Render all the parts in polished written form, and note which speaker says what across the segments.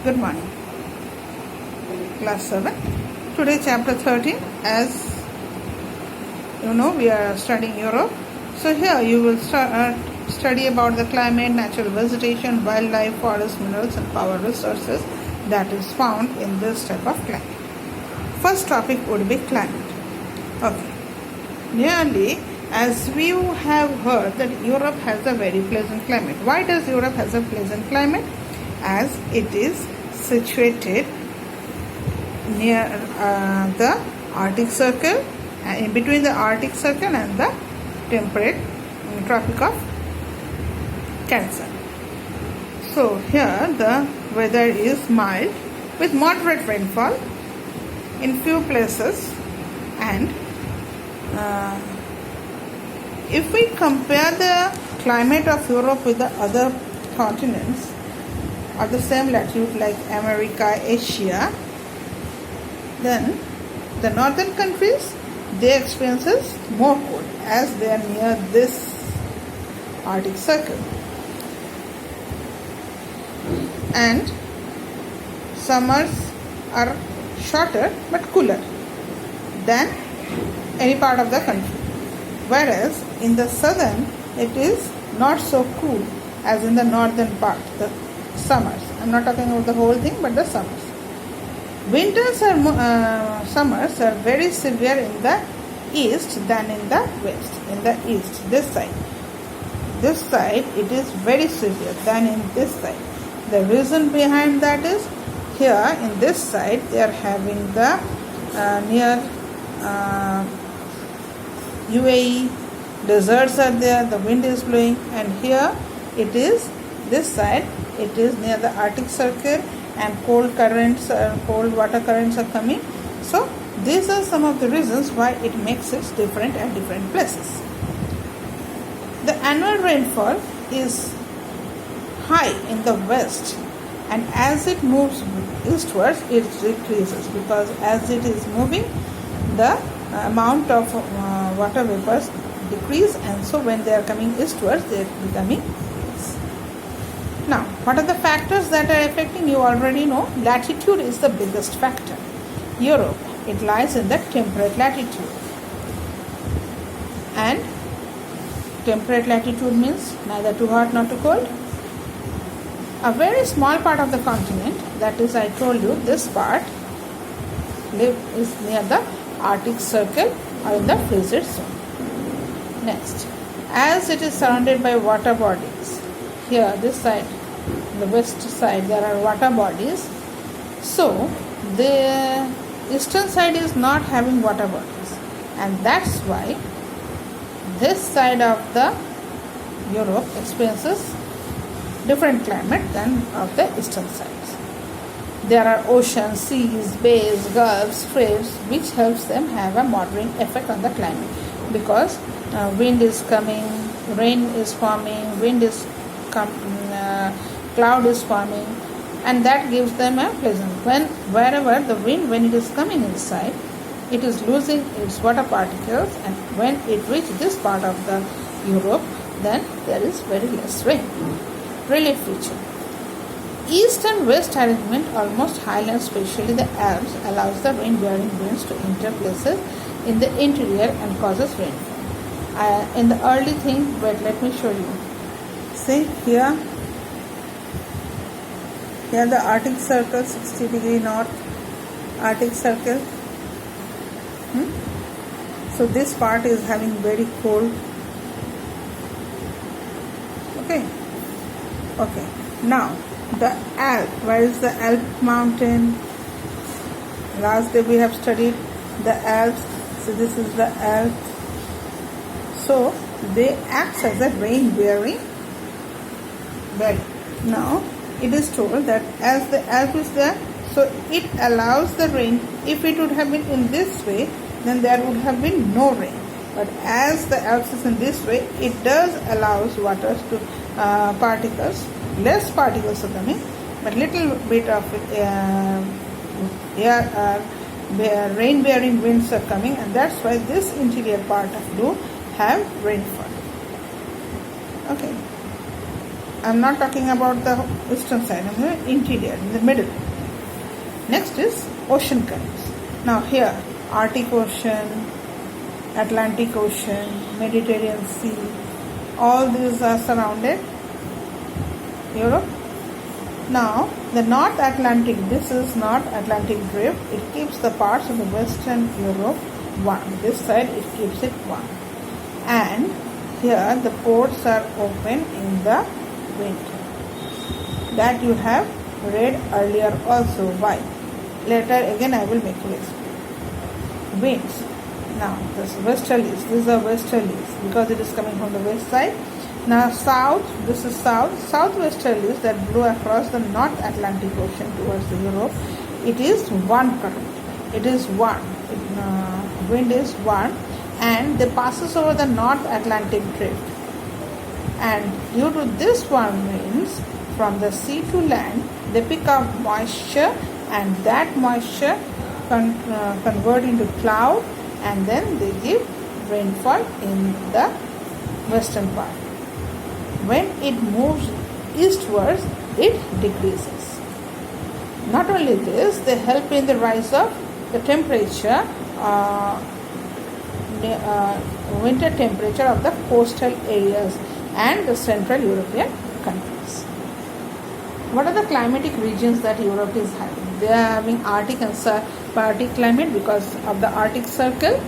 Speaker 1: Good morning. Class 7. Today chapter 13. As you know, we are studying Europe. So here you will study about the climate, natural vegetation, wildlife, forest, minerals and power resources that is found in this type of climate. First topic would be climate. Okay. Nearly as we have heard that Europe has a very pleasant climate. Why does Europe has a pleasant climate? As it is situated near the Arctic Circle, in between the Arctic Circle and the temperate Tropic of Cancer. So here the weather is mild with moderate rainfall in few places, and if we compare the climate of Europe with the other continents of the same latitude like America, Asia, then the northern countries, they experiences more cold as they are near this Arctic Circle, and summers are shorter but cooler than any part of the country, whereas in the southern it is not so cool as in the northern part, the summers. I'm not talking about the whole thing, but the summers. Winters or summers are very severe in the east than in the west. In the east, this side it is very severe than in this side. The reason behind that is, here in this side they are having the near UAE deserts are there, the wind is blowing, and here it is, this side it is near the Arctic Circle and cold water currents are coming. So these are some of the reasons why it makes it different at different places. The annual rainfall is high in the west, and as it moves eastwards it decreases, because as it is moving the amount of water vapors decrease, and so when they are coming eastwards they are becoming less. Now, what are the factors that are affecting? You already know. Latitude is the biggest factor. Europe, it lies in the temperate latitude, and temperate latitude means neither too hot nor too cold. A very small part of the continent, that is, I told you, this part is near the Arctic Circle or in the frigid zone. Next, as it is surrounded by water bodies, here this side, the west side, there are water bodies, so the eastern side is not having water bodies, and that's why this side of the Europe experiences different climate than of the eastern sides. There are oceans, seas, bays, gulfs, straits, which helps them have a moderating effect on the climate, because wind is coming, rain is forming, cloud is forming, and that gives them a pleasant. Wherever the wind, when it is coming inside, it is losing its water particles, and when it reaches this part of the Europe, then there is very less rain. Relief feature. East and west arrangement, almost highlands, especially the Alps, allows the rain-bearing winds to enter places in the interior and causes rainfall. In the early thing, wait, let me show you. See here the Arctic Circle, 60 degree north, Arctic Circle. So this part is having very cold. Okay. Now the Alp. Where is the Alp mountain? Last day we have studied the Alps. So this is the Alps. So they act as a rain-bearing belt. Now it is told that as the Alp is there, so it allows the rain. If it would have been in this way, then there would have been no rain. But as the Alps is in this way, it does allows waters to particles. Less particles are coming, but little bit of rain-bearing winds are coming, and that's why this interior part of do have rainfall. Okay. I'm not talking about the eastern side, I'm going interior, in the middle. Next is ocean currents. Now here, Arctic Ocean, Atlantic Ocean, Mediterranean Sea, all these are surrounded Europe. Now the North Atlantic, this is North Atlantic drift. It keeps the parts of the Western Europe warm. This side it keeps it warm. And here the ports are open in the winter. That you have read earlier also. Why? Later again I will make you explain. Winds. Now this westerlies. These are westerlies because it is coming from the west side. Now south, this is southwesterlies that blow across the North Atlantic Ocean towards the Europe. It is warm current. It is warm. Wind is warm and they passes over the North Atlantic drift. And due to this warm winds from the sea to land, they pick up moisture and that moisture convert into cloud and then they give rainfall in the western part. When it moves eastwards, it decreases. Not only this, they help in the rise of the temperature, winter temperature of the coastal areas and the Central European countries. What are the climatic regions that Europe is having? They are having Arctic and subarctic climate because of the Arctic Circle.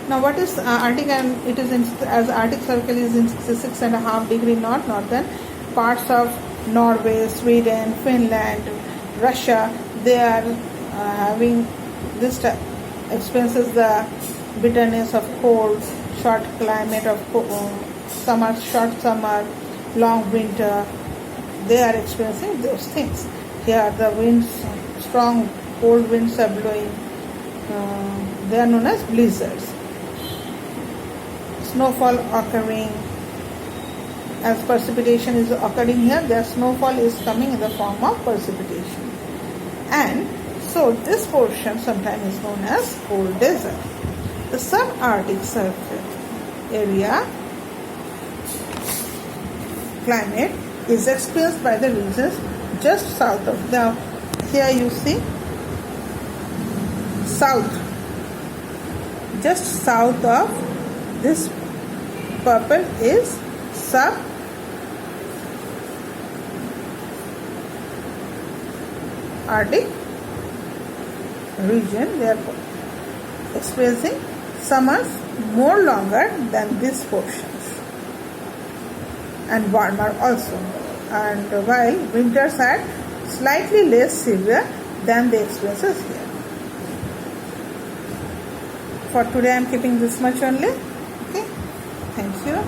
Speaker 1: Now what is Arctic? And it is as Arctic Circle is in 66.5 degree north, northern parts of Norway, Sweden, Finland, Russia. They are having this experiences the bitterness of cold, short climate of summer, short summer, long winter. They are experiencing those things. Here the winds, strong cold winds are blowing. They are known as blizzards. Snowfall occurring. As precipitation is occurring here, the snowfall is coming in the form of precipitation. And so this portion sometimes is known as cold desert. The subarctic circle area climate is experienced by the regions just south of the, here you see south, just south of this purple is subarctic region. They are experiencing summers more longer than these portions and warmer also, and while winters are slightly less severe than the experiences here. For today I am keeping this much only. Okay, thank you.